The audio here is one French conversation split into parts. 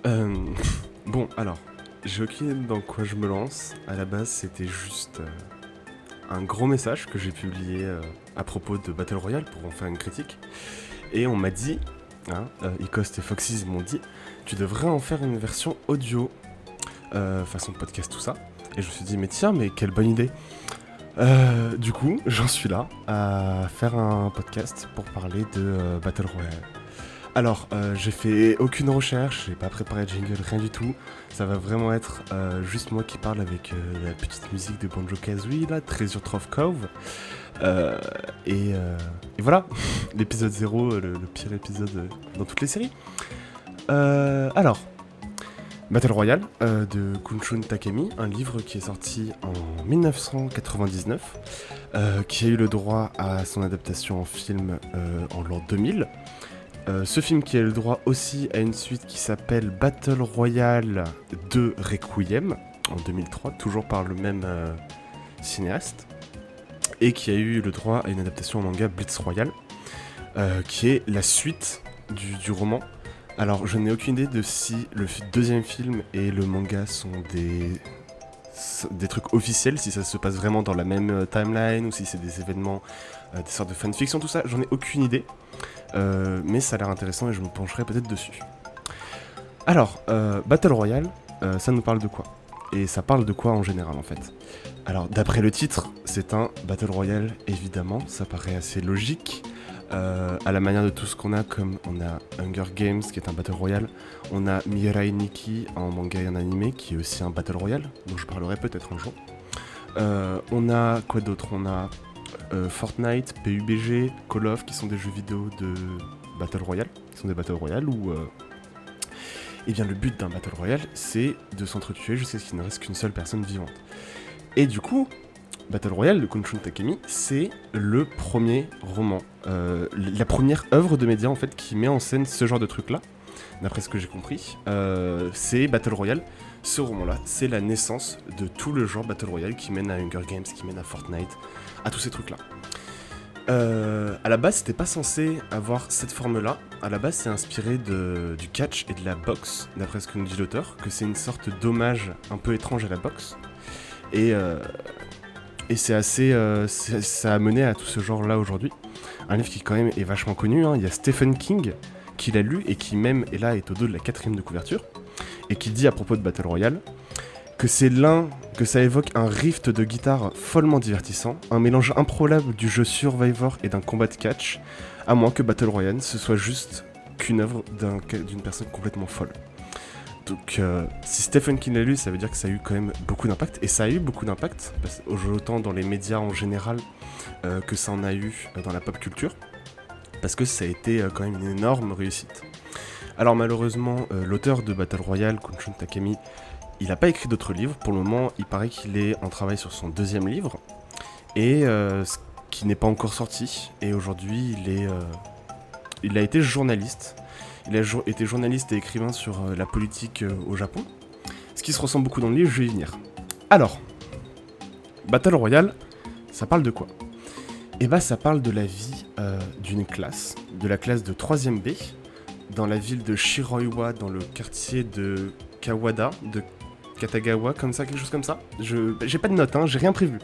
Euh, bon, alors, j'ai aucune idée dans quoi je me lance. À la base, c'était juste un gros message que j'ai publié à propos de Battle Royale pour en faire une critique. Et on m'a dit, Ecost et Foxys m'ont dit, tu devrais en faire une version audio, façon podcast, tout ça. Et je me suis dit, mais tiens, mais quelle bonne idée. Du coup, j'en suis là à faire un podcast pour parler de Battle Royale. Alors, j'ai fait aucune recherche, j'ai pas préparé de jingle, rien du tout. Ça va vraiment être juste moi qui parle avec la petite musique de Banjo-Kazooie, là, Treasure Trove Cove. Euh, et voilà, l'épisode 0, le pire épisode dans toutes les séries. Alors, Battle Royale de Kunshun Takemi, un livre qui est sorti en 1999, qui a eu le droit à son adaptation en film en l'an 2000. Ce film qui a eu le droit aussi à une suite qui s'appelle Battle Royale 2 Requiem en 2003, toujours par le même cinéaste, et qui a eu le droit à une adaptation en manga Blitz Royale, qui est la suite du roman. Alors je n'ai aucune idée de si le deuxième film et le manga sont des trucs officiels, si ça se passe vraiment dans la même timeline ou si c'est des événements, des sortes de fanfiction, tout ça, j'en ai aucune idée. Mais ça a l'air intéressant et je me pencherai peut-être dessus. Alors, Battle Royale, ça nous parle de quoi ? Et ça parle de quoi en général en fait ? Alors, d'après le titre, c'est un Battle Royale, évidemment, ça paraît assez logique. À la manière de tout ce qu'on a, comme on a Hunger Games qui est un Battle Royale, on a Mirai Nikki en manga et en animé qui est aussi un Battle Royale, dont je parlerai peut-être un jour. On a quoi d'autre ? On a Fortnite, PUBG, Call of qui sont des jeux vidéo de Battle Royale, qui sont des Battle Royale où eh bien, le but d'un Battle Royale c'est de s'entretuer jusqu'à ce qu'il ne reste qu'une seule personne vivante. Et du coup, Battle Royale de Kunshun Takemi, c'est le premier roman, la première œuvre de média en fait qui met en scène ce genre de truc là, d'après ce que j'ai compris. C'est Battle Royale. Ce roman-là, c'est la naissance de tout le genre Battle Royale qui mène à Hunger Games, qui mène à Fortnite, à tous ces trucs-là. À la base, c'était pas censé avoir cette forme-là. À la base, c'est inspiré du catch et de la boxe, d'après ce que nous dit l'auteur, que c'est une sorte d'hommage un peu étrange à la boxe. Et c'est assez, ça a mené à tout ce genre-là aujourd'hui. Un livre qui quand même est vachement connu. Il y a Stephen King qui l'a lu et qui même est là, est au dos de la 4ème de couverture. Et qui dit à propos de Battle Royale que que ça évoque un riff de guitare follement divertissant, un mélange improbable du jeu Survivor et d'un combat de catch, à moins que Battle Royale ce soit juste qu'une œuvre d'une personne complètement folle. Donc si Stephen King l'a lu, ça veut dire que ça a eu quand même beaucoup d'impact, et ça a eu beaucoup d'impact, autant dans les médias en général que ça en a eu dans la pop culture, parce que ça a été quand même une énorme réussite. Alors malheureusement, l'auteur de Battle Royale, Kunshun Takemi, il n'a pas écrit d'autres livres. Pour le moment, il paraît qu'il est en travail sur son 2e livre, et qui n'est pas encore sorti. Et aujourd'hui, il a été journaliste. Il a été journaliste et écrivain sur la politique au Japon. Ce qui se ressent beaucoup dans le livre, je vais y venir. Alors, Battle Royale, ça parle de quoi ? Eh bah, ça parle de la vie d'une classe, de la classe de 3ème B, dans la ville de Shiroiwa, dans le quartier de Kawada, de Katagawa, comme ça, quelque chose comme ça. J'ai pas de notes, j'ai rien prévu.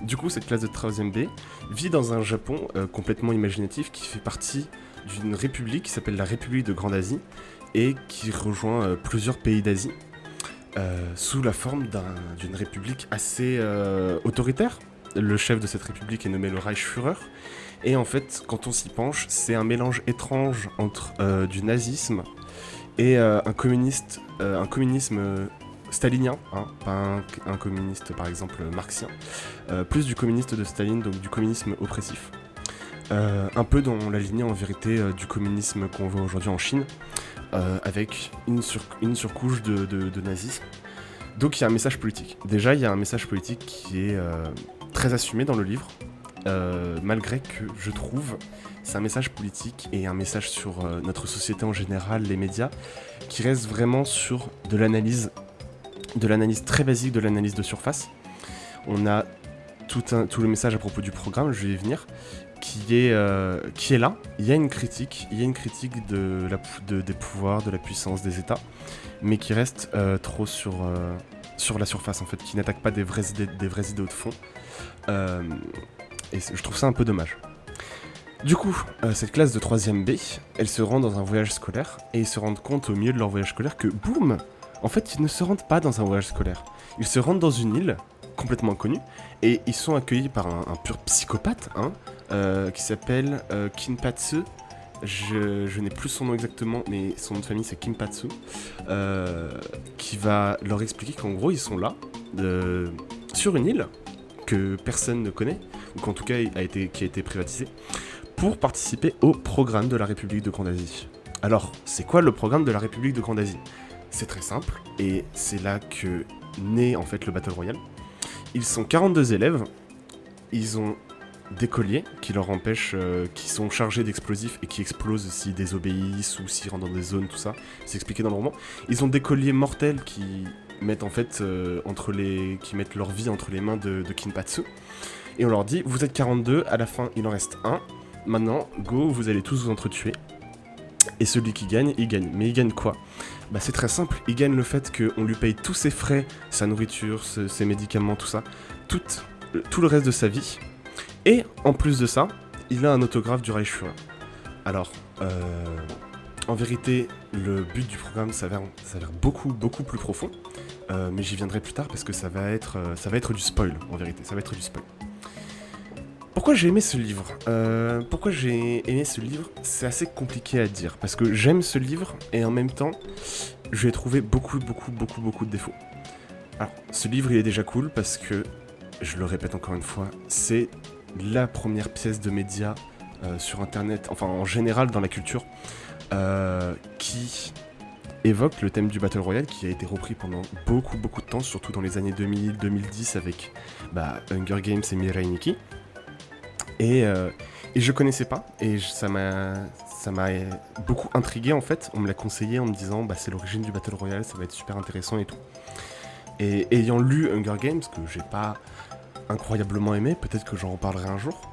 Du coup, cette classe de 3ème B vit dans un Japon complètement imaginatif qui fait partie d'une république qui s'appelle la République de Grande Asie et qui rejoint plusieurs pays d'Asie sous la forme d'une république assez autoritaire. Le chef de cette république est nommé le Reichsführer. Et en fait, quand on s'y penche, c'est un mélange étrange entre du nazisme et un communisme stalinien, pas un communiste par exemple marxien, plus du communiste de Staline, donc du communisme oppressif. Un peu dans la lignée en vérité du communisme qu'on voit aujourd'hui en Chine, avec une surcouche de nazisme. Donc il y a un message politique. Déjà, il y a un message politique qui est très assumé dans le livre. Malgré que je trouve c'est un message politique et un message sur notre société en général, les médias, qui reste vraiment sur de l'analyse très basique, de l'analyse de surface. On a tout le message à propos du programme, je vais y venir, qui est là. Il y a une critique des pouvoirs, de la puissance, des États, mais qui reste trop sur la surface en fait, qui n'attaque pas des vraies idées de fond. Et je trouve ça un peu dommage. Du coup, cette classe de 3ème B, elle se rend dans un voyage scolaire, et ils se rendent compte au milieu de leur voyage scolaire que, boum, en fait, ils ne se rendent pas dans un voyage scolaire. Ils se rendent dans une île, complètement inconnue, et ils sont accueillis par un pur psychopathe, qui s'appelle Kinpatsu. Je n'ai plus son nom exactement, mais son nom de famille c'est Kinpatsu, qui va leur expliquer qu'en gros, ils sont là, sur une île, que personne ne connaît, ou qu'en tout cas qui a été privatisée, pour participer au programme de la République de Grande Asie. Alors, c'est quoi le programme de la République de Grande Asie ? C'est très simple, et c'est là que naît en fait le Battle Royale. Ils sont 42 élèves, ils ont des colliers qui leur empêchent, qui sont chargés d'explosifs et qui explosent s'ils désobéissent ou s'ils rentrent dans des zones, tout ça, c'est expliqué dans le roman. Ils ont des colliers mortels qui mettent en fait qui mettent leur vie entre les mains de Kinpatsu. Et on leur dit, vous êtes 42, à la fin il en reste un, maintenant go, vous allez tous vous entretuer. Et celui qui gagne, il gagne. Mais il gagne quoi ? Bah c'est très simple, il gagne le fait qu'on lui paye tous ses frais, sa nourriture, ses médicaments, tout ça, tout le reste de sa vie. Et en plus de ça, il a un autographe du Reichsführer. Alors, en vérité, le but du programme s'avère beaucoup plus profond, mais j'y viendrai plus tard parce que ça va être du spoil, en vérité, ça va être du spoil. Pourquoi j'ai aimé ce livre ? C'est assez compliqué à dire, parce que j'aime ce livre, et en même temps, je lui ai trouvé beaucoup de défauts. Alors, ce livre, il est déjà cool, parce que, je le répète encore une fois, c'est la première pièce de média sur Internet, enfin en général dans la culture, qui évoque le thème du Battle Royale, qui a été repris pendant beaucoup de temps, surtout dans les années 2000-2010 avec Hunger Games et Mirai Nikki. Et je connaissais pas, et ça m'a beaucoup intrigué en fait. On me l'a conseillé en me disant c'est l'origine du Battle Royale, ça va être super intéressant et tout. Et ayant lu Hunger Games, que j'ai pas incroyablement aimé, peut-être que j'en reparlerai un jour,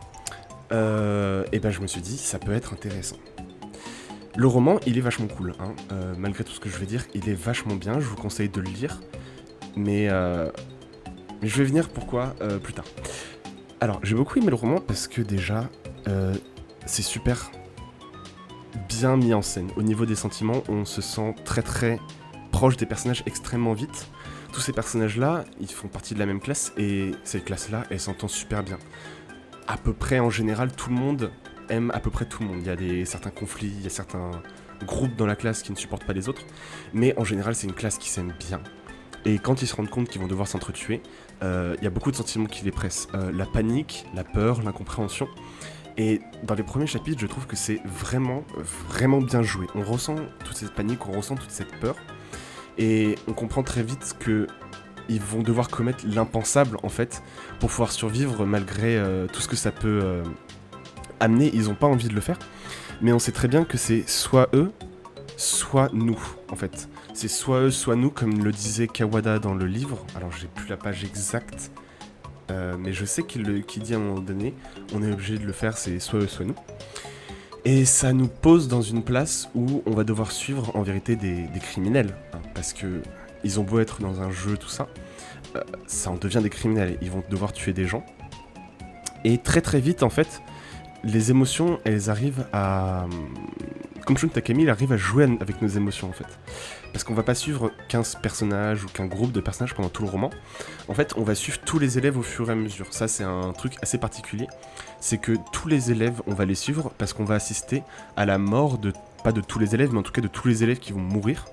et je me suis dit ça peut être intéressant. Le roman, il est vachement cool, malgré tout ce que je vais dire, il est vachement bien, je vous conseille de le lire, mais je vais venir pourquoi plus tard. Alors, j'ai beaucoup aimé le roman parce que déjà, c'est super bien mis en scène. Au niveau des sentiments, on se sent très proche des personnages extrêmement vite. Tous ces personnages-là, ils font partie de la même classe, et cette classe-là, elle s'entend super bien. À peu près, en général, tout le monde aime à peu près tout le monde. Il y a certains conflits, il y a certains groupes dans la classe qui ne supportent pas les autres, mais en général, c'est une classe qui s'aime bien. Et quand ils se rendent compte qu'ils vont devoir s'entretuer, il y a beaucoup de sentiments qui les pressent. La panique, la peur, l'incompréhension. Et dans les premiers chapitres, je trouve que c'est vraiment bien joué. On ressent toute cette panique, on ressent toute cette peur. Et on comprend très vite qu'ils vont devoir commettre l'impensable, en fait, pour pouvoir survivre malgré tout ce que ça peut amener. Ils n'ont pas envie de le faire. Mais on sait très bien que c'est soit eux, soit nous, en fait. C'est soit eux, soit nous, comme le disait Kawada dans le livre. Alors, j'ai plus la page exacte, mais je sais qu'il dit à un moment donné, on est obligé de le faire, c'est soit eux, soit nous. Et ça nous pose dans une place où on va devoir suivre, en vérité, des criminels. Parce que ils ont beau être dans un jeu, tout ça, ça en devient des criminels. Ils vont devoir tuer des gens. Et très vite, en fait, les émotions, elles arrivent à... Comme Shun Takami, il arrive à jouer avec nos émotions, en fait. Parce qu'on va pas suivre 15 personnages ou qu'un groupe de personnages pendant tout le roman. En fait, on va suivre tous les élèves au fur et à mesure. Ça, c'est un truc assez particulier. C'est que tous les élèves, on va les suivre parce qu'on va assister à la mort pas de tous les élèves, mais en tout cas de tous les élèves qui vont mourir.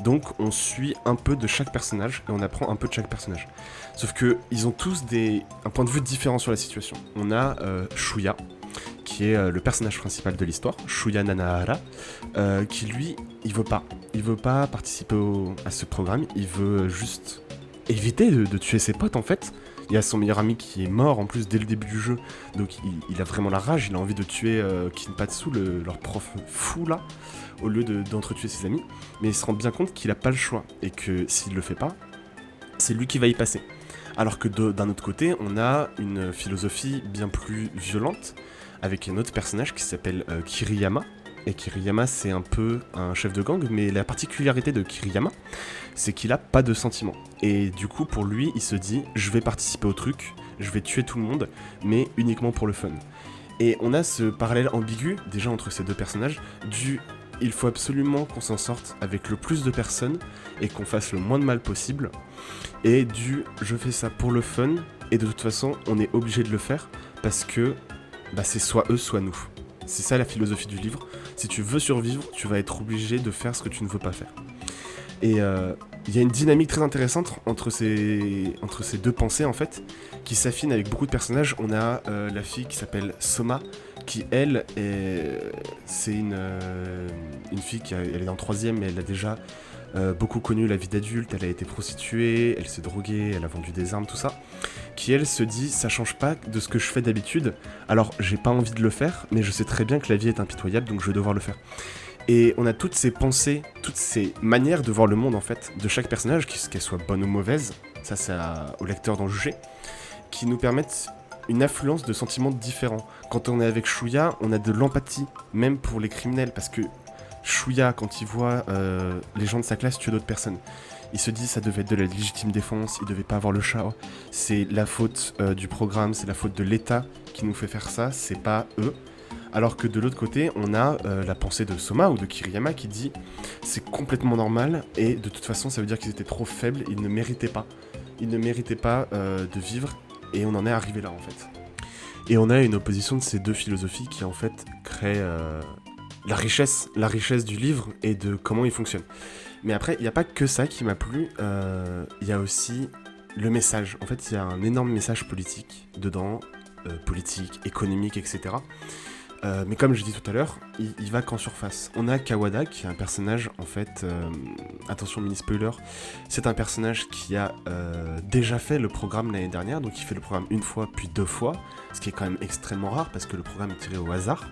Donc, on suit un peu de chaque personnage et on apprend un peu de chaque personnage. Sauf que ils ont tous un point de vue différent sur la situation. On a Shuya, qui est le personnage principal de l'histoire, Shuya Nanahara, qui lui, il veut pas participer à ce programme, il veut juste éviter de tuer ses potes en fait. Il y a son meilleur ami qui est mort en plus dès le début du jeu, donc il a vraiment la rage, il a envie de tuer Kinpatsu, leur prof fou là, au lieu d'entretuer ses amis, mais il se rend bien compte qu'il a pas le choix, et que s'il le fait pas, c'est lui qui va y passer. Alors que d'un autre côté, on a une philosophie bien plus violente, avec un autre personnage qui s'appelle Kiriyama. Et Kiriyama, c'est un peu un chef de gang, mais la particularité de Kiriyama, c'est qu'il a pas de sentiments. Et du coup, pour lui, il se dit, je vais participer au truc, je vais tuer tout le monde, mais uniquement pour le fun. Et on a ce parallèle ambigu, déjà entre ces deux personnages, il faut absolument qu'on s'en sorte avec le plus de personnes et qu'on fasse le moins de mal possible. Et je fais ça pour le fun, et de toute façon, on est obligé de le faire, parce que c'est soit eux, soit nous. C'est ça la philosophie du livre. Si tu veux survivre, tu vas être obligé de faire ce que tu ne veux pas faire. Et il y a une dynamique très intéressante entre ces deux pensées, en fait, qui s'affinent avec beaucoup de personnages. On a la fille qui s'appelle Soma, qui, elle, c'est une fille elle est en 3ème, mais elle a déjà beaucoup connu la vie d'adulte, elle a été prostituée, elle s'est droguée, elle a vendu des armes, tout ça. Qui, elle, se dit, ça change pas de ce que je fais d'habitude, alors j'ai pas envie de le faire, mais je sais très bien que la vie est impitoyable, donc je vais devoir le faire. Et on a toutes ces pensées, toutes ces manières de voir le monde, en fait, de chaque personnage, qu'elles soient bonnes ou mauvaises, ça c'est au lecteur d'en juger, qui nous permettent une affluence de sentiments différents. Quand on est avec Shuya, on a de l'empathie, même pour les criminels, parce que Shuya, quand il voit les gens de sa classe tuer d'autres personnes, il se dit ça devait être de la légitime défense, il devait pas avoir le chat, c'est la faute du programme, c'est la faute de l'État qui nous fait faire ça, c'est pas eux. Alors que de l'autre côté, on a la pensée de Soma ou de Kiriyama qui dit c'est complètement normal et de toute façon ça veut dire qu'ils étaient trop faibles, ils ne méritaient pas. Ils ne méritaient pas de vivre et on en est arrivé là en fait. Et on a une opposition de ces deux philosophies qui en fait crée la richesse du livre et de comment il fonctionne. Mais après, il n'y a pas que ça qui m'a plu, il y a aussi le message. En fait, il y a un énorme message politique dedans, politique, économique, etc. Mais comme je dis tout à l'heure, il va qu'en surface. On a Kawada qui est un personnage, en fait, attention mini spoiler, c'est un personnage qui a déjà fait le programme l'année dernière, donc il fait le programme une fois puis 2 fois, ce qui est quand même extrêmement rare parce que le programme est tiré au hasard.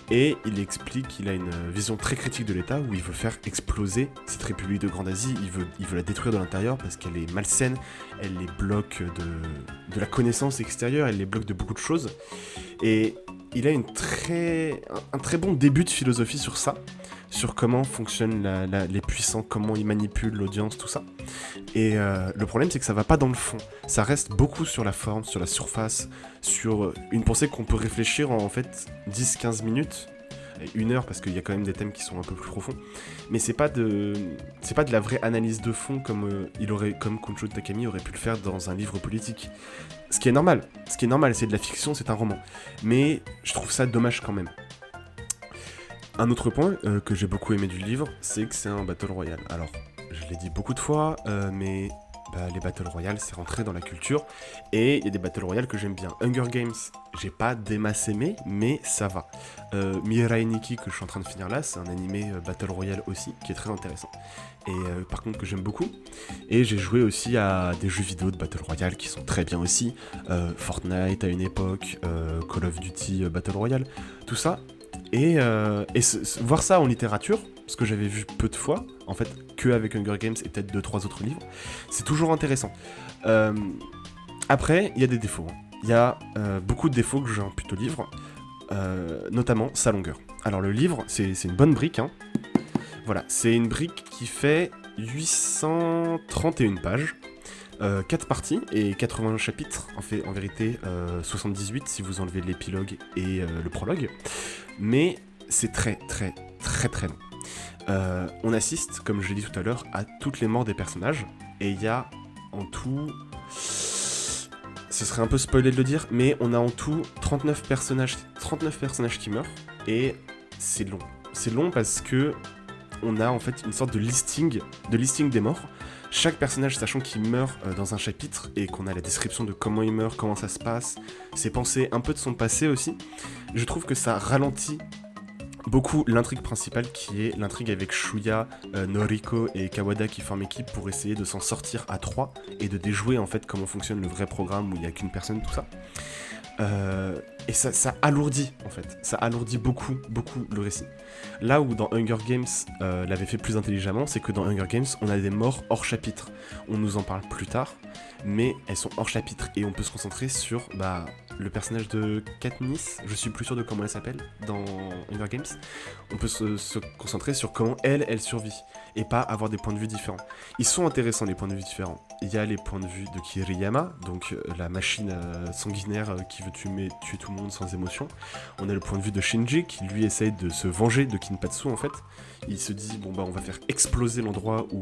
Et il explique qu'il a une vision très critique de l'État où il veut faire exploser cette République de Grande Asie, il veut la détruire de l'intérieur parce qu'elle est malsaine, elle les bloque de la connaissance extérieure, elle les bloque de beaucoup de choses. Et il a un très bon début de philosophie sur ça, sur comment fonctionnent les puissants, comment ils manipulent l'audience, tout ça. Et le problème, c'est que ça va pas dans le fond. Ça reste beaucoup sur la forme, sur la surface, sur une pensée qu'on peut réfléchir en fait 10-15 minutes, et 1 heure parce qu'il y a quand même des thèmes qui sont un peu plus profonds. Mais c'est pas de la vraie analyse de fond comme Kuncho Takami aurait pu le faire dans un livre politique. Ce qui est normal, c'est de la fiction, c'est un roman. Mais je trouve ça dommage quand même. Un autre point que j'ai beaucoup aimé du livre, c'est que c'est un Battle Royale. Alors, je l'ai dit beaucoup de fois, mais les Battle Royale, c'est rentré dans la culture. Et il y a des Battle Royale que j'aime bien. Hunger Games, j'ai pas des masses aimées, mais ça va. Mirai Nikki, que je suis en train de finir là, c'est un animé Battle Royale aussi, qui est très intéressant. Et par contre, que j'aime beaucoup. Et j'ai joué aussi à des jeux vidéo de Battle Royale qui sont très bien aussi. Fortnite à une époque, Call of Duty Battle Royale, tout ça. Et voir ça en littérature, ce que j'avais vu peu de fois, en fait, que avec Hunger Games et peut-être 2-3 autres livres, c'est toujours intéressant. Après, il y a des défauts. Il y a beaucoup de défauts que j'ai en plutôt livre, notamment sa longueur. Alors le livre, c'est une bonne brique, hein. Voilà, c'est une brique qui fait 831 pages, 4 parties et 80 chapitres, en vérité 78 si vous enlevez l'épilogue et le prologue, mais c'est très très très très long. On assiste, comme je l'ai dit tout à l'heure, à toutes les morts des personnages, et il y a en tout... Ce serait un peu spoilé de le dire, mais on a en tout 39 personnages qui meurent, et c'est long. C'est long parce que on a en fait une sorte de listing des morts. Chaque personnage, sachant qu'il meurt dans un chapitre, et qu'on a la description de comment il meurt, comment ça se passe, ses pensées, un peu de son passé aussi, je trouve que ça ralentit beaucoup l'intrigue principale qui est l'intrigue avec Shuya, Noriko et Kawada qui forment équipe pour essayer de s'en sortir à 3 et de déjouer en fait comment fonctionne le vrai programme où il n'y a qu'une personne, tout ça. Et ça alourdit en fait, ça alourdit beaucoup le récit. Là où dans Hunger Games l'avait fait plus intelligemment, c'est que dans Hunger Games on a des morts hors chapitre. On nous en parle plus tard, mais elles sont hors chapitre et on peut se concentrer sur le personnage de Katniss, je suis plus sûr de comment elle s'appelle dans Hunger Games, on peut se concentrer sur comment elle survit, et pas avoir des points de vue différents. Ils sont intéressants les points de vue différents. Il y a les points de vue de Kiriyama, donc la machine sanguinaire qui veut tuer tout le monde sans émotion. On a le point de vue de Shinji qui lui essaye de se venger de Kinpatsu en fait. Il se dit bon bah on va faire exploser l'endroit où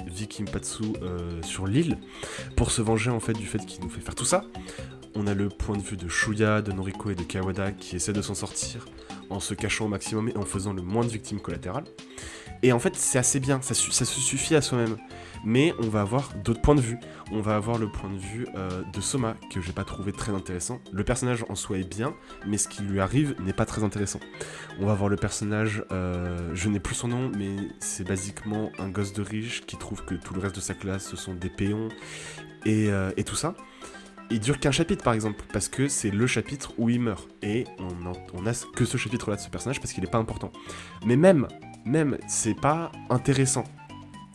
vit Kinpatsu sur l'île pour se venger en fait du fait qu'il nous fait faire tout ça. On a le point de vue de Shuya, de Noriko et de Kawada qui essaient de s'en sortir en se cachant au maximum et en faisant le moins de victimes collatérales. Et en fait, c'est assez bien, ça se suffit à soi-même. Mais on va avoir d'autres points de vue. On va avoir le point de vue de Soma, que j'ai pas trouvé très intéressant. Le personnage en soi est bien, mais ce qui lui arrive n'est pas très intéressant. On va avoir le personnage, je n'ai plus son nom, mais c'est basiquement un gosse de riche qui trouve que tout le reste de sa classe, ce sont des péons, et tout ça. Il dure qu'un chapitre par exemple, parce que c'est le chapitre où il meurt. Et on a que ce chapitre-là de ce personnage parce qu'il est pas important. Mais même, c'est pas intéressant.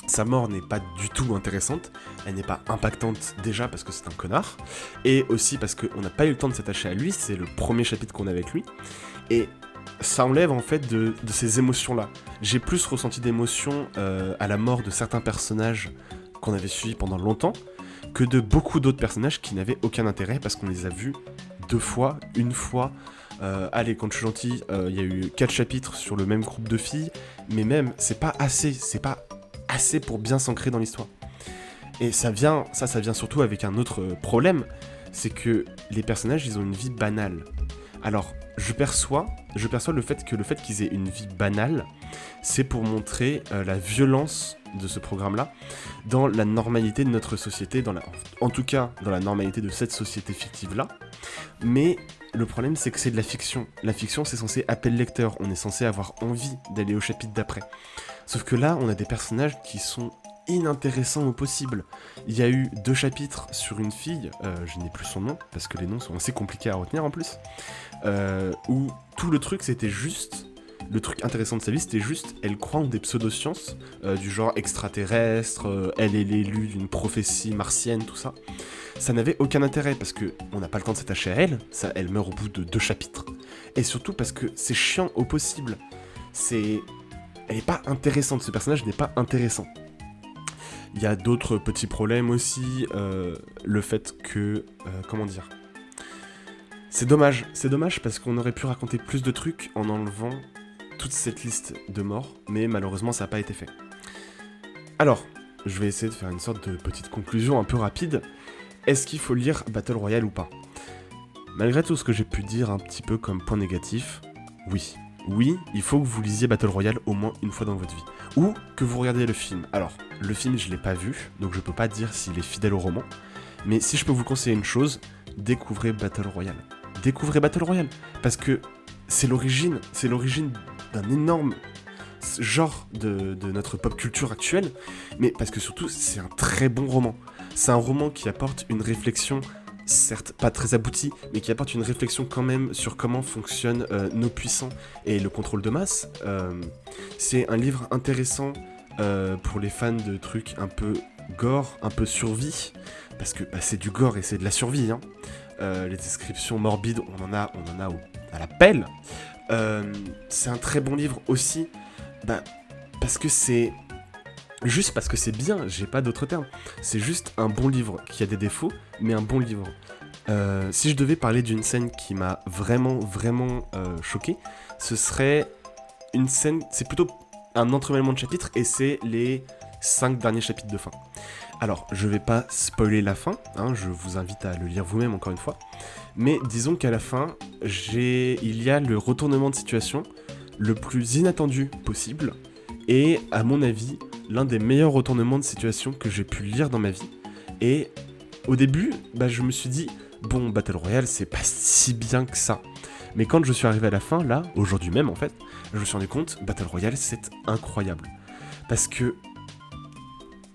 Sa mort n'est pas du tout intéressante, elle n'est pas impactante déjà parce que c'est un connard, et aussi parce qu'on n'a pas eu le temps de s'attacher à lui, c'est le premier chapitre qu'on a avec lui, et ça enlève en fait de ces émotions-là. J'ai plus ressenti d'émotions à la mort de certains personnages qu'on avait suivis pendant longtemps, que de beaucoup d'autres personnages qui n'avaient aucun intérêt parce qu'on les a vus 2 fois, 1 fois. Allez, quand je suis gentil, il y a eu 4 chapitres sur le même groupe de filles, mais même, c'est pas assez pour bien s'ancrer dans l'histoire. Et ça vient surtout avec un autre problème, c'est que les personnages, ils ont une vie banale. Alors, je perçois le fait qu'ils aient une vie banale, c'est pour montrer la violence de ce programme-là, dans la normalité de notre société, en tout cas dans la normalité de cette société fictive-là. Mais le problème, c'est que c'est de la fiction. La fiction, c'est censé appeler le lecteur, on est censé avoir envie d'aller au chapitre d'après. Sauf que là, on a des personnages qui sont inintéressants au possible. Il y a eu 2 chapitres sur une fille, je n'ai plus son nom, parce que les noms sont assez compliqués à retenir en plus, où tout le truc, c'était juste... Le truc intéressant de sa vie, c'était juste, elle croit en des pseudosciences, du genre extraterrestre, elle est l'élue d'une prophétie martienne, tout ça. Ça n'avait aucun intérêt, parce qu'on n'a pas le temps de s'attacher à elle, elle meurt au bout de 2 chapitres. Et surtout parce que c'est chiant au possible. Elle n'est pas intéressante, ce personnage n'est pas intéressant. Il y a d'autres petits problèmes aussi, le fait que... comment dire ? C'est dommage parce qu'on aurait pu raconter plus de trucs en enlevant toute cette liste de morts, mais malheureusement ça n'a pas été fait. Alors, je vais essayer de faire une sorte de petite conclusion un peu rapide. Est-ce qu'il faut lire Battle Royale ou pas ? Malgré tout ce que j'ai pu dire un petit peu comme point négatif, oui. Oui, il faut que vous lisiez Battle Royale au moins une fois dans votre vie. Ou que vous regardiez le film. Alors, le film je l'ai pas vu, donc je peux pas dire s'il est fidèle au roman. Mais si je peux vous conseiller une chose, découvrez Battle Royale. Découvrez Battle Royale, parce que c'est l'origine d'un énorme genre de notre pop culture actuelle, mais parce que surtout c'est un très bon roman. C'est un roman qui apporte une réflexion, certes pas très aboutie, mais qui apporte une réflexion quand même sur comment fonctionnent nos puissants et le contrôle de masse. C'est un livre intéressant pour les fans de trucs un peu gore, un peu survie, parce que c'est du gore et c'est de la survie, hein. Les descriptions morbides, on en a à la pelle. C'est un très bon livre aussi, parce que c'est... Juste parce que c'est bien, j'ai pas d'autre terme. C'est juste un bon livre, qui a des défauts, mais un bon livre. Si je devais parler d'une scène qui m'a vraiment choqué, ce serait une scène... C'est plutôt un entremêlement de chapitres, et c'est les 5 derniers chapitres de fin. Alors, je vais pas spoiler la fin, hein, je vous invite à le lire vous-même encore une fois, mais disons qu'à la fin, il y a le retournement de situation le plus inattendu possible, et à mon avis, l'un des meilleurs retournements de situation que j'ai pu lire dans ma vie. Et au début, je me suis dit, bon, Battle Royale, c'est pas si bien que ça. Mais quand je suis arrivé à la fin, là, aujourd'hui même en fait, je me suis rendu compte, Battle Royale, c'est incroyable. Parce que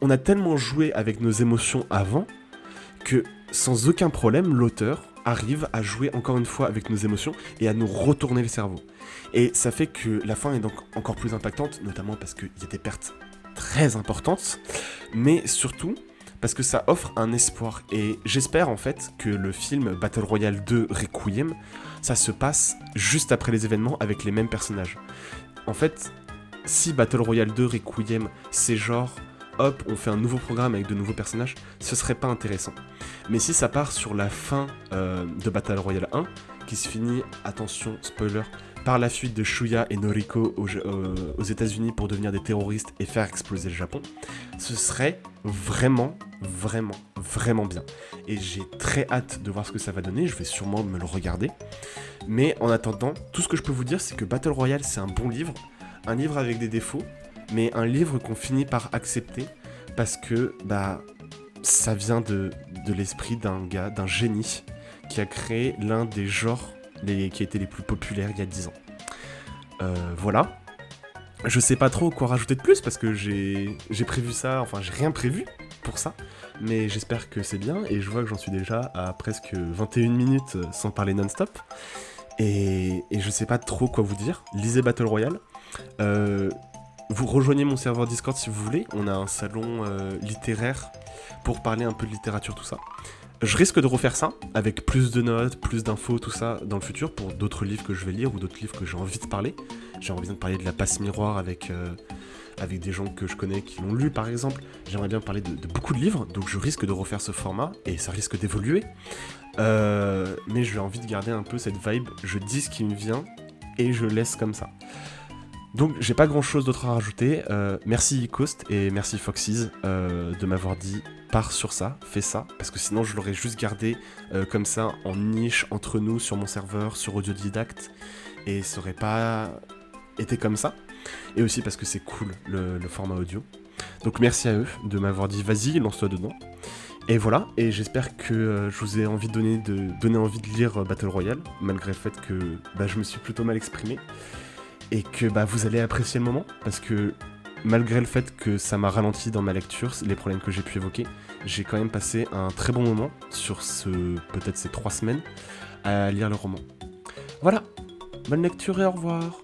on a tellement joué avec nos émotions avant que sans aucun problème, l'auteur arrive à jouer encore une fois avec nos émotions et à nous retourner le cerveau. Et ça fait que la fin est donc encore plus impactante, notamment parce qu'il y a des pertes très importantes, mais surtout parce que ça offre un espoir. Et j'espère en fait que le film Battle Royale 2 Requiem, ça se passe juste après les événements avec les mêmes personnages. En fait, si Battle Royale 2 Requiem, c'est genre, hop, on fait un nouveau programme avec de nouveaux personnages, ce serait pas intéressant. Mais si ça part sur la fin de Battle Royale 1, qui se finit, attention, spoiler, par la fuite de Shuya et Noriko aux États-Unis pour devenir des terroristes et faire exploser le Japon, ce serait vraiment, vraiment, vraiment bien. Et j'ai très hâte de voir ce que ça va donner, je vais sûrement me le regarder. Mais en attendant, tout ce que je peux vous dire, c'est que Battle Royale, c'est un bon livre, un livre avec des défauts, mais un livre qu'on finit par accepter parce que ça vient de l'esprit d'un gars, d'un génie qui a créé l'un des genres qui a été les plus populaires il y a 10 ans. Voilà. Je sais pas trop quoi rajouter de plus parce que j'ai prévu ça, enfin j'ai rien prévu pour ça, mais j'espère que c'est bien et je vois que j'en suis déjà à presque 21 minutes sans parler non-stop. Et je sais pas trop quoi vous dire. Lisez Battle Royale. Vous rejoignez mon serveur Discord si vous voulez. On a un salon littéraire pour parler un peu de littérature, tout ça. Je risque de refaire ça, avec plus de notes, plus d'infos, tout ça, dans le futur, pour d'autres livres que je vais lire ou d'autres livres que j'ai envie de parler. J'ai envie de parler de la passe miroir avec des gens que je connais qui l'ont lu, par exemple. J'aimerais bien parler de beaucoup de livres, donc je risque de refaire ce format, et ça risque d'évoluer. Mais j'ai envie de garder un peu cette vibe, je dis ce qui me vient, et je laisse comme ça. Donc j'ai pas grand chose d'autre à rajouter, merci Ecost et merci Foxys de m'avoir dit pars sur ça, fais ça, parce que sinon je l'aurais juste gardé comme ça en niche entre nous sur mon serveur, sur Audiodidacte, et ça aurait pas été comme ça, et aussi parce que c'est cool le format audio. Donc merci à eux de m'avoir dit vas-y, lance-toi dedans. Et voilà, et j'espère que je vous ai envie de donner envie de lire Battle Royale, malgré le fait que je me suis plutôt mal exprimé. Et que vous allez apprécier le moment, parce que malgré le fait que ça m'a ralenti dans ma lecture, les problèmes que j'ai pu évoquer, j'ai quand même passé un très bon moment sur peut-être ces 3 semaines à lire le roman. Voilà, bonne lecture et au revoir.